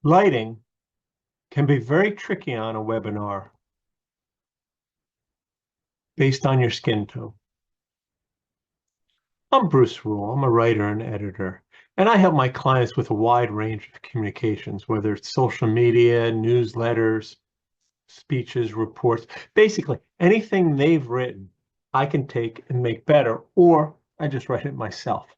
Lighting can be very tricky on a webinar based on your skin tone. I'm Bruce Rule. I'm a writer and editor, and I help my clients with a wide range of communications, whether it's social media, newsletters, speeches, reports. Basically, anything they've written, I can take and make better, or I just write it myself.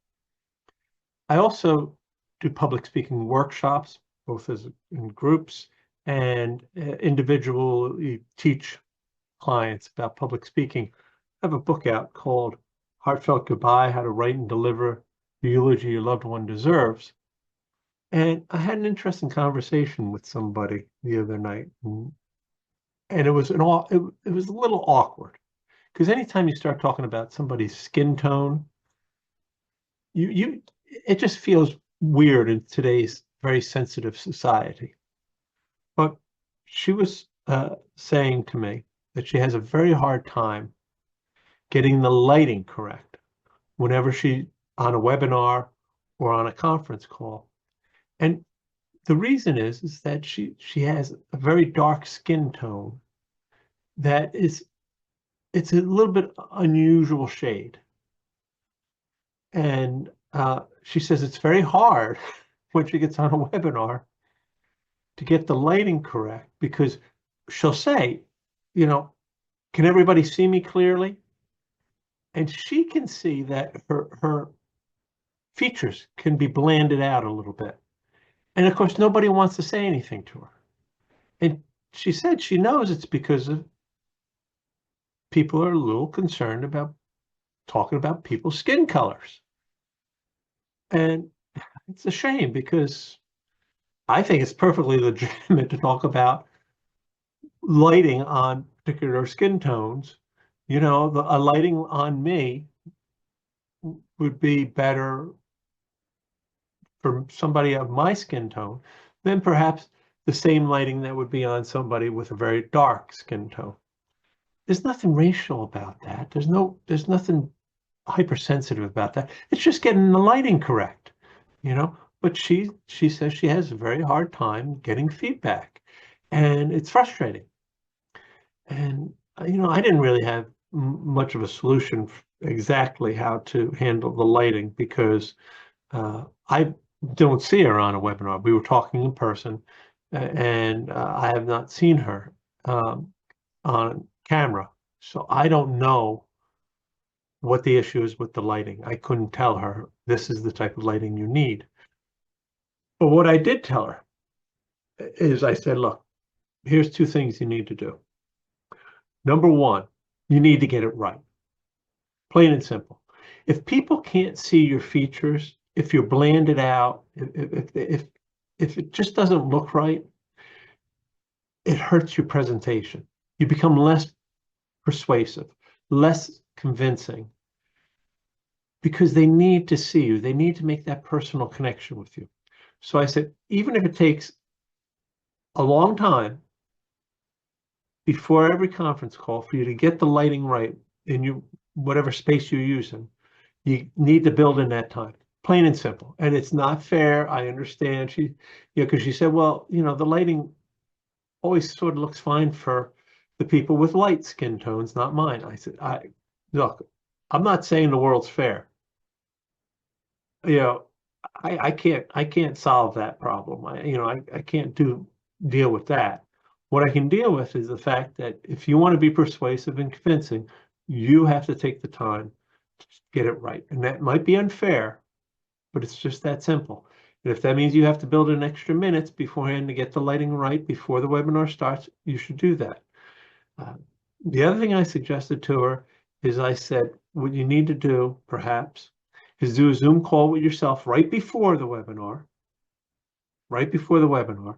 I also do public speaking workshops, both as in groups and individually teach clients about public speaking. I have a book out called Heartfelt Goodbye, How to Write and Deliver the Eulogy Your Loved One Deserves. And I had an interesting conversation with somebody the other night, and it was it was a little awkward because anytime you start talking about somebody's skin tone, it just feels weird in today's very sensitive society. But she was saying to me that she has a very hard time getting the lighting correct whenever she's on a webinar or on a conference call. And the reason is that she has a very dark skin tone that it's a little bit unusual shade. And she says it's very hard when she gets on a webinar to get the lighting correct because she'll say, can everybody see me clearly? And she can see that her features can be blanded out a little bit. And of course, nobody wants to say anything to her. And she said she knows it's because of people are a little concerned about talking about people's skin colors. And it's a shame because I think it's perfectly legitimate to talk about lighting on particular skin tones. A lighting on me would be better for somebody of my skin tone than perhaps the same lighting that would be on somebody with a very dark skin tone. There's nothing racial about that. There's nothing hypersensitive about that. It's just getting the lighting correct, But she says she has a very hard time getting feedback, and it's frustrating. And I didn't really have much of a solution exactly how to handle the lighting because I don't see her on a webinar. We were talking in person, and I have not seen her on camera. So I don't know what the issue is with the lighting. I couldn't tell her this is the type of lighting you need. But what I did tell her is I said, look, here's two things you need to do. Number one, you need to get it right. Plain and simple. If people can't see your features, if you're blanded out, if it just doesn't look right, it hurts your presentation. You become less persuasive, less convincing, because they need to see you. They need to make that personal connection with you. So I said, even if it takes a long time before every conference call for you to get the lighting right in whatever space you're using, you need to build in that time. Plain and simple. And it's not fair. I understand. Because she said, well, the lighting always sort of looks fine for the people with light skin tones, not mine. I said, look, I'm not saying the world's fair. I can't solve that problem. I can't deal with that. What I can deal with is the fact that if you want to be persuasive and convincing, you have to take the time to get it right. And that might be unfair, but it's just that simple. And if that means you have to build in extra minutes beforehand to get the lighting right before the webinar starts, you should do that. The other thing I suggested to her is I said, what you need to do, perhaps, is do a Zoom call with yourself right before the webinar. Right before the webinar.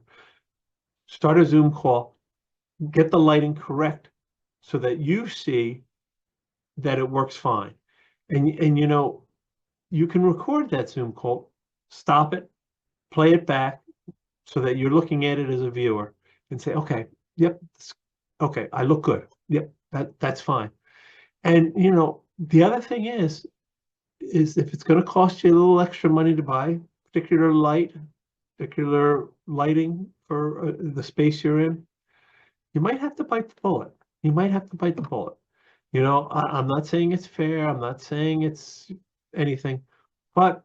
Start a Zoom call, get the lighting correct so that you see that it works fine. And you can record that Zoom call, stop it, play it back so that you're looking at it as a viewer and say, okay, yep, okay, I look good. Yep, that's fine. And the other thing is if it's going to cost you a little extra money to buy particular light, particular lighting for the space you're in, you might have to bite the bullet. You might have to bite the bullet. You know, I'm not saying it's fair. I'm not saying it's anything, but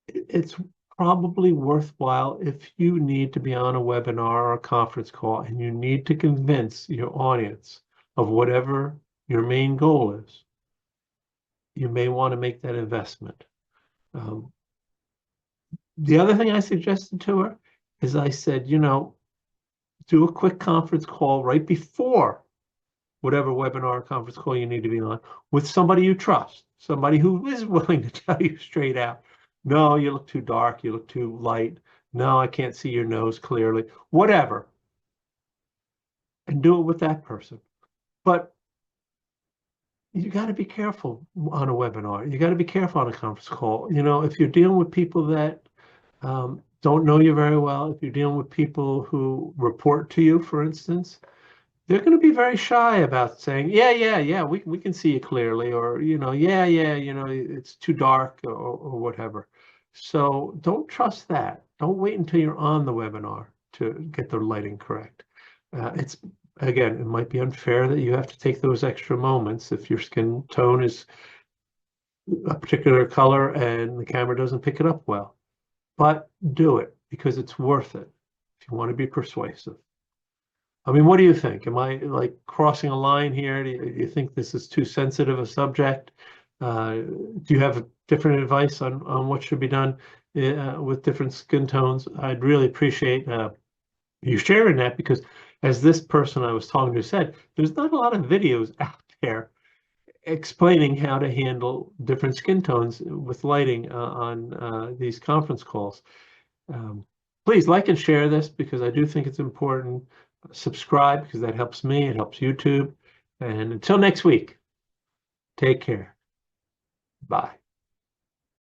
it's probably worthwhile if you need to be on a webinar or a conference call and you need to convince your audience of whatever your main goal is. You may want to make that investment. The other thing I suggested to her is I said, you know, do a quick conference call right before whatever webinar or conference call you need to be on with somebody you trust, somebody who is willing to tell you straight out, no, you look too dark, you look too light, no, I can't see your nose clearly, whatever. And do it with that person. But you got to be careful on a webinar. You got to be careful on a conference call. You know, if you're dealing with people that don't know you very well, if you're dealing with people who report to you, for instance, they're going to be very shy about saying, yeah, we can see you clearly, or, you know, yeah, you know, it's too dark or whatever. So don't trust that. Don't wait until you're on the webinar to get the lighting correct. Again, it might be unfair that you have to take those extra moments if your skin tone is a particular color and the camera doesn't pick it up well. But do it because it's worth it if you want to be persuasive. I mean, what do you think? Am I like crossing a line here? Do you think this is too sensitive a subject? Do you have different advice on what should be done with different skin tones? I'd really appreciate you sharing that, because as this person I was talking to said, there's not a lot of videos out there explaining how to handle different skin tones with lighting on these conference calls. Please like and share this because I do think it's important. Subscribe because that helps me, it helps YouTube. And until next week, take care. Bye.